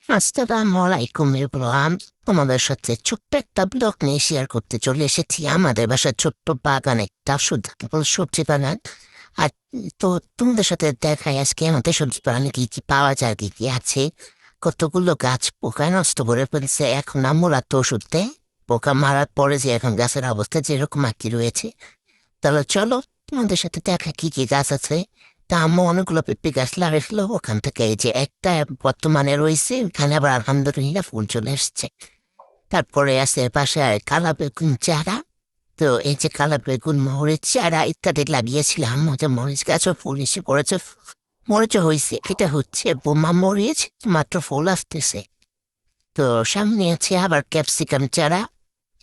আসসালামু আলাইকুম ইব্রাহিম। তোমাদের সাথে ছোট্ট একটা ব্লগ নিয়ে শেয়ার করতে চলে এসেছি। আমাদের বাসার ছোট্ট বাগান, একটা শুধু কেবল সবজি বাগান। আর তো তোমাদের সাথে দেখাই আজকে আমাদের সবজি বাগানে কি কি পাওয়া যায়, কি কি আছে। কতগুলো গাছ পোকায় নষ্ট করে ফেলছে, এখন আমরা তো ওষুধ দেয়। পোকা মারার পরে যে এখন গাছের অবস্থা যেরকম আর কি রয়েছে। তাহলে চলো তোমাদের সাথে দেখা কি কি গাছ আছে। তা আম্মু অনেকগুলো পেঁপে গাছ লাগাইছিল, ওখান থেকে এই যে একটা বর্তমানে রয়েছে, ওখানে আবার আলহামদুলিল্লাহ ফুল চলে এসছে। তারপরে আছে পাশে কালা বেগুন চারা। তো এই যে কালা বেগুন, মরিচ চারা ইত্যাদি লাগিয়েছিলাম, যে মরিচ গাছও ফুল এসে পড়েছে, মরিচও হয়েছে। এটা হচ্ছে বোমা মরিচ, মাত্র ফুল আসতেছে। তো সামনে আছে আবার ক্যাপসিকাম চারা।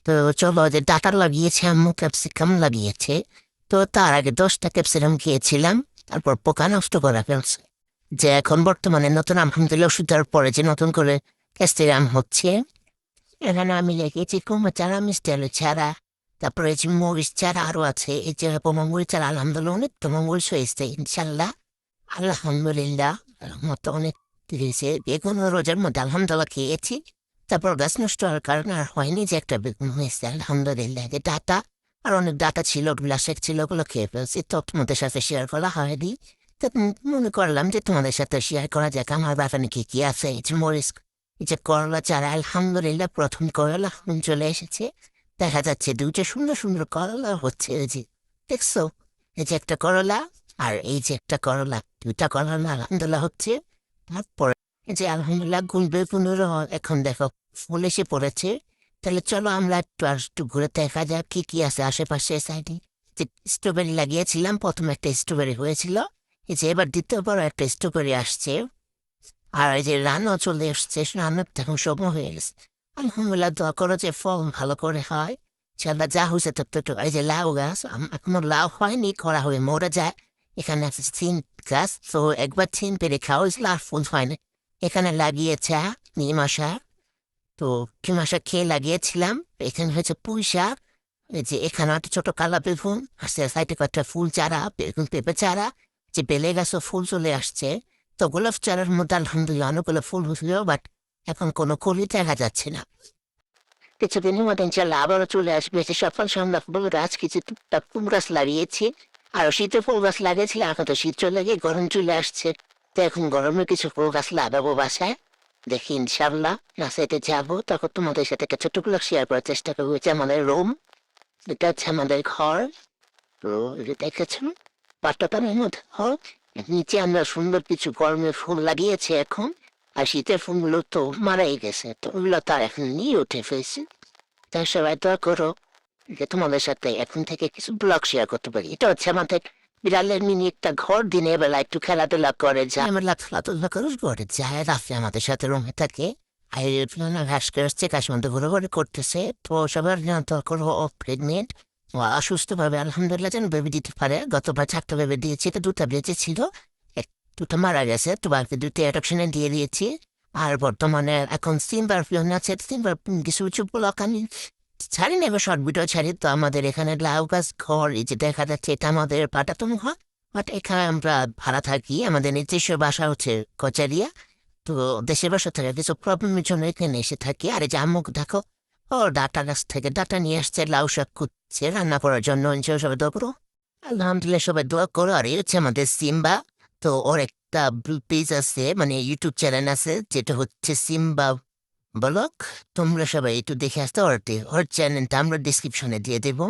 তো চলো, যে ডাটা লাগিয়েছে আম্মু, ক্যাপসিকাম লাগিয়েছে। তো তার আগে 10টা ক্যাপসিকাম খেয়েছিলাম, তারপর পোকা নষ্ট করে ফেলছে। যে এখন বর্তমানে নতুন আলহামদুলিল্লাহ ওষুধ দেওয়ার পরে যে নতুন করে ক্যাপসিকাম হচ্ছে। এখানে আমি লেগেছি কুমড়ো চারা, মিষ্টি আলু চারা, তারপরে এই যে মরিচ চারা আরও আছে। এই যে বোমা মরিচ চারা আলহামদুলিল্লাহ অনেক তোমার মরিচ হয়েছে ইনশাল্লাহ। আলহামদুলিল্লাহ মতো অনেক দিয়েছে। বেগুন রোজার মধ্যে আলহামদুলিল্লাহ খেয়েছি। তারপর গাছ নষ্ট হওয়ার কারণে আর হয়নি, যে একটা বেগুন হয়েছে আলহামদুলিল্লাহ। যে ডাটা আর অনেক ডাটা ছিল, ওগুলো শেখ ছিল, ওগুলো খেয়ে ফেলছি। তো তোমাদের সাথে শেয়ার করা হয়নি। তো মনে করলাম যে তোমাদের সাথে শেয়ার করা যাক আমার বাগানে কি কি আছে। এই যে মরিচ, এই যে করলা চারা আলহামদুলিল্লাহ প্রথম করলা চলে এসেছে। দেখা যাচ্ছে দুইটা সুন্দর সুন্দর করলা হচ্ছে। এই যে দেখছো, এই যে একটা করলা আর এই যে একটা করলা, দুইটা করলা আলহামদুলিল্লাহ হচ্ছে। তারপরে এই যে আলহামদুলিল্লাহ গুলবে পুনর এখন দেখো ফুল এসে পড়েছে। তাহলে চলো আমরা একটু আর একটু ঘুরে দেখা যাক কি কি আছে আশেপাশে সাইডে। যে স্ট্রবেরি লাগিয়েছিলাম, প্রথম একটা স্ট্রবেরি হয়েছিল, এই যে এবার দ্বিতীয় বড় একটা স্ট্রবেরি আসছে। আর এই যে রানও চলে এসছে, রান্নার তখন সময় হয়ে গেছে। আলহামদুলিল্লাহ দোয়া করো যে ফল ভালো করে হয়। সেটা যা হয়েছে তো এই যে লাউ গাছ, এখনো লাউ হয়নি, করা হয়ে মরে যায়। এখানে আছে সিম গাছ, তো একবার সিম পেরে খাওয়া হয়েছিল, আর ফুল হয়নি। এখানে লাগিয়েছে নিম শাক। তো কিমা শাক খেয়ে লাগিয়েছিলাম। এখানে হয়েছে পুঁই শাক। এই যে এখানে একটা ছোট কালা বেগুন আসছে, সাইডে কয়েকটা ফুল চারা, বেগুন পেঁপে চারা। যে বেলে গাছও ফুল চলে আসছে। তো গোলাপ চারার মধ্যে আলহামদুলিল্লাহ অনেকগুলো ফুল হয়েছিল, বাট এখন কোনো কলি দেখা যাচ্ছে না। কিছুদিনের মধ্যে ইনশাল্লাহ আবারও চলে আসবে। যে সফল সন্ধ্যা ফুল গাছ, কিছু টুকটাক ফুল গাছ লাগিয়েছি। আর শীতে ফুল গাছ লাগিয়েছিলাম, এখন তো শীত চলে গিয়ে গরম চলে আসছে। তো এখন গরমে কিছু ফুল গাছ লাগাবো বাসায়। দেখি ইনশাল্লাহ নাসাইতে যাবো, তখন তোমাদের সাথে একটা ছোট্টগুলো শেয়ার করার চেষ্টা করবো। হচ্ছে আমাদের রুম, এটা হচ্ছে আমাদের ঘর। তো এটা দেখেছেন পাট্টাপানের মধ্যে ঘর। নিচে আমরা সুন্দর কিছু গরমের ফুল লাগিয়েছি এখন। আর শীতের ফুলগুলো তো মারাই গেছে, তো ওগুলো তো আর এখন নিয়ে উঠে ফেলছি। তাই সবাই দোয়া করো যে তোমাদের সাথে এখন থেকে কিছু ব্লগ শেয়ার করতে পারি। এটা হচ্ছে আমাদের বিড়ালের মিনি একটা ঘর, দিনের বেলা একটু খেলাধুলা করে যায়, আমরা খেলাধুলা করে যায়, রাত্রে আমাদের সাথে রুমে থাকে। আর ঘাস করছে, ঘাস মধ্যে ঘুরে করতেছে। তো সবার নিয়ন্ত্রণ করো, ও প্রেগনেন্ট, ও অসুস্থভাবে আলহামদুলিল্লাহ যেন বেবি দিতে পারে। গতবার 4টা বেবি দিয়েছি, তো 2টা বেঁচে ছিল, দুটো মারা গেছে। তো বাকি 2টা অ্যাডপশনে দিয়ে দিয়েছি। আর বর্তমানে এখন সিম্বার ফিওন আছে, সিম্বার কিছু কিছু ব্লক আমি ছাড়ি না, এবার শর্ট ভিডিও ছাড়ি। তো আমাদের এখানে লাউ গাছ ঘর, এই যে দেখা যাচ্ছে, এটা আমাদের পাটাতন ঘর। বাট এখানে আমরা ভাড়া থাকি, আমাদের নিজস্ব বাসা হচ্ছে কচারিয়া। তো দেশের বাসা থেকে কিছু প্রবলেমের জন্য এখানে এসে থাকি। আর এই যে আম্মুক দেখো, ও ডাটা গাছ থেকে ডাটা নিয়ে আসছে, লাউ শাক কুচ্ছে রান্না করার জন্য। সবাই দোয়া করো, আলহামদুলিল্লাহ সবাই দোয়া করো। আর এই হচ্ছে আমাদের সিম্বা। তো ওর একটা পেজ আছে, মানে ইউটিউব চ্যানেল আছে, যেটা হচ্ছে সিম্বা ব্লগ। তোমরা সবাই একটু দেখে আসতে, ওর চ্যানেলটা আমরা ডিসক্রিপশনে দিয়ে দেবো।